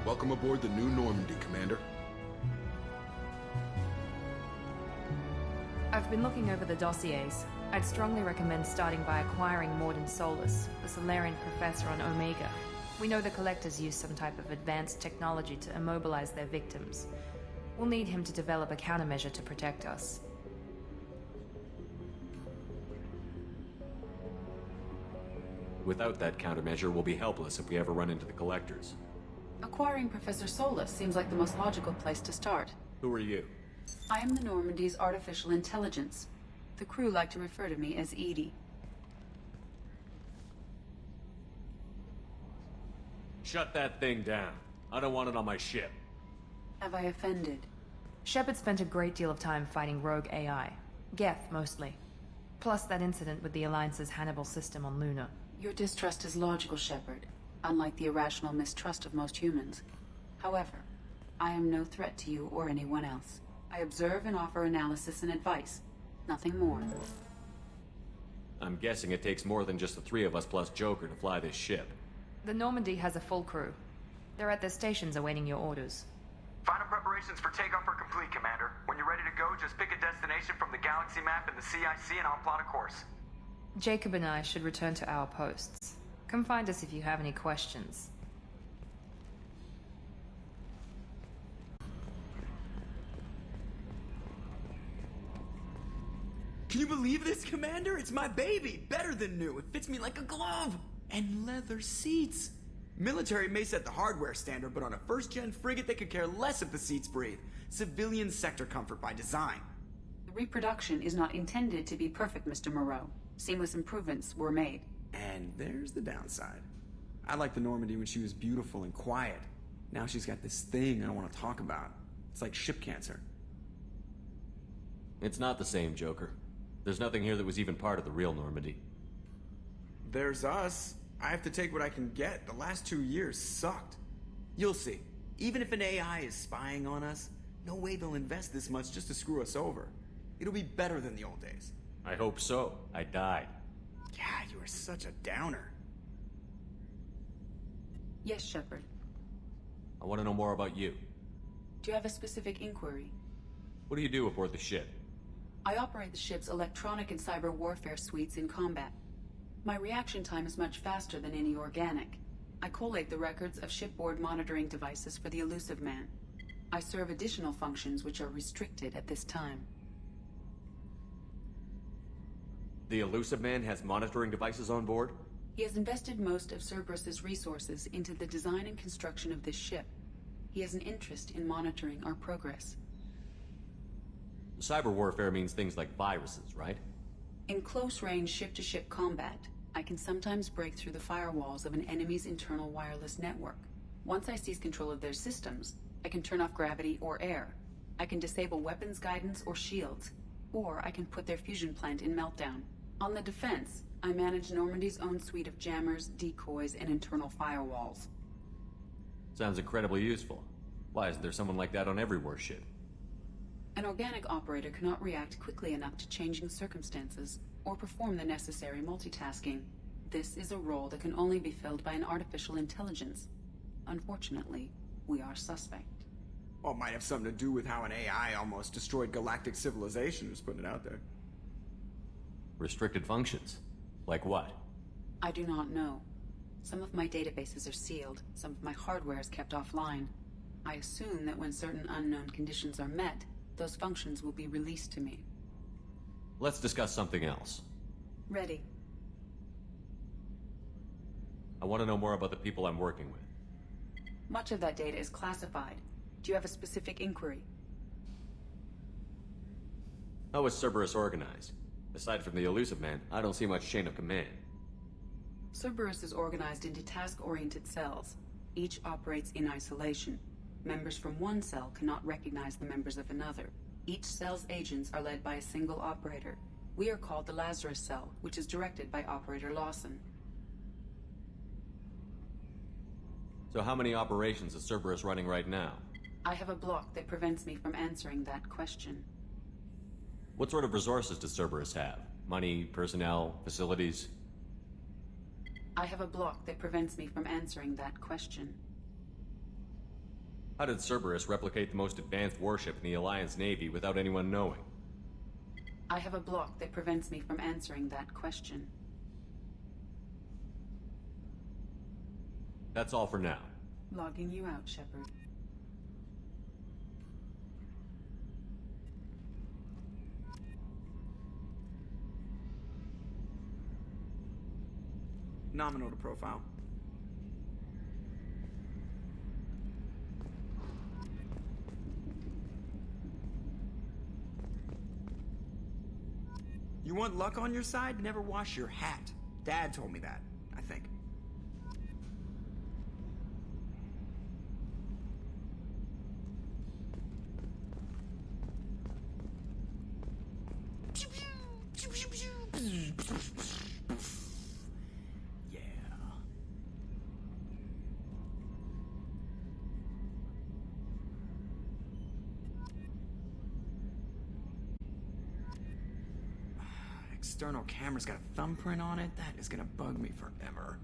Welcome aboard the new Normandy, Commander. I've been looking over the dossiers. I'd strongly recommend starting by acquiring Morden Solus, the Solarian professor on Omega. We know the Collectors use some type of advanced technology to immobilize their victims. We'll need him to develop a countermeasure to protect us. Without that countermeasure, we'll be helpless if we ever run into the Collectors. Acquiring Professor Solus seems like the most logical place to start. Who are you? I am the Normandy's artificial intelligence. The crew like to refer to me as Edie. Shut that thing down. I don't want it on my ship. Have I offended? Shepard spent a great deal of time fighting rogue AI. Geth, mostly. Plus that incident with the Alliance's Hannibal system on Luna. Your distrust is logical, Shepard, unlike the irrational mistrust of most humans. However, I am no threat to you or anyone else. I observe and offer analysis and advice. Nothing more. I'm guessing it takes more than just the three of us plus Joker to fly this ship. The Normandy has a full crew. They're at their stations awaiting your orders. Final preparations for takeoff are complete, Commander. When you're ready to go, just pick a destination from the galaxy map and the CIC and I'll plot a course. Jacob and I should return to our posts. Come find us if you have any questions. Can you believe this, Commander? It's my baby! Better than new. It fits me like a glove! And leather seats! Military may set the hardware standard, but on a first-gen frigate they could care less if the seats breathe. Civilian sector comfort by design. The reproduction is not intended to be perfect, Mr. Moreau. Seamless improvements were made. And there's the downside. I liked the Normandy when she was beautiful and quiet. Now she's got this thing I don't want to talk about. It's like ship cancer. It's not the same, Joker. There's nothing here that was even part of the real Normandy. There's us. I have to take what I can get. The last 2 years sucked. You'll see. Even if an AI is spying on us, no way they'll invest this much just to screw us over. It'll be better than the old days. I hope so. I died. Yeah, you are such a downer. Yes, Shepard. I want to know more about you. Do you have a specific inquiry? What do you do aboard the ship? I operate the ship's electronic and cyber warfare suites in combat. My reaction time is much faster than any organic. I collate the records of shipboard monitoring devices for the Elusive Man. I serve additional functions which are restricted at this time. The Elusive Man has monitoring devices on board? He has invested most of Cerberus's resources into the design and construction of this ship. He has an interest in monitoring our progress. Cyber warfare means things like viruses, right? In close-range ship-to-ship combat, I can sometimes break through the firewalls of an enemy's internal wireless network. Once I seize control of their systems, I can turn off gravity or air. I can disable weapons guidance or shields, or I can put their fusion plant in meltdown. On the defense, I manage Normandy's own suite of jammers, decoys, and internal firewalls. Sounds incredibly useful. Why isn't there someone like that on every warship? An organic operator cannot react quickly enough to changing circumstances or perform the necessary multitasking. This is a role that can only be filled by an artificial intelligence. Unfortunately, we are suspect. Well, it might have something to do with how an AI almost destroyed galactic civilization, just putting it out there. Restricted functions? Like what? I do not know. Some of my databases are sealed, some of my hardware is kept offline. I assume that when certain unknown conditions are met, those functions will be released to me. Let's discuss something else. Ready. I want to know more about the people I'm working with. Much of that data is classified. Do you have a specific inquiry? How is Cerberus organized? Aside from the Elusive Man, I don't see much chain of command. Cerberus is organized into task-oriented cells. Each operates in isolation. Members from one cell cannot recognize the members of another. Each cell's agents are led by a single operator. We are called the Lazarus Cell, which is directed by Operator Lawson. So how many operations is Cerberus running right now? I have a block that prevents me from answering that question. What sort of resources does Cerberus have? Money, personnel, facilities? I have a block that prevents me from answering that question. How did Cerberus replicate the most advanced warship in the Alliance Navy without anyone knowing? I have a block that prevents me from answering that question. That's all for now. Logging you out, Shepard. Nominal to profile. You want luck on your side? Never wash your hat. Dad told me that, I think. Yeah. External camera's got a thumbprint on it? That is gonna bug me forever.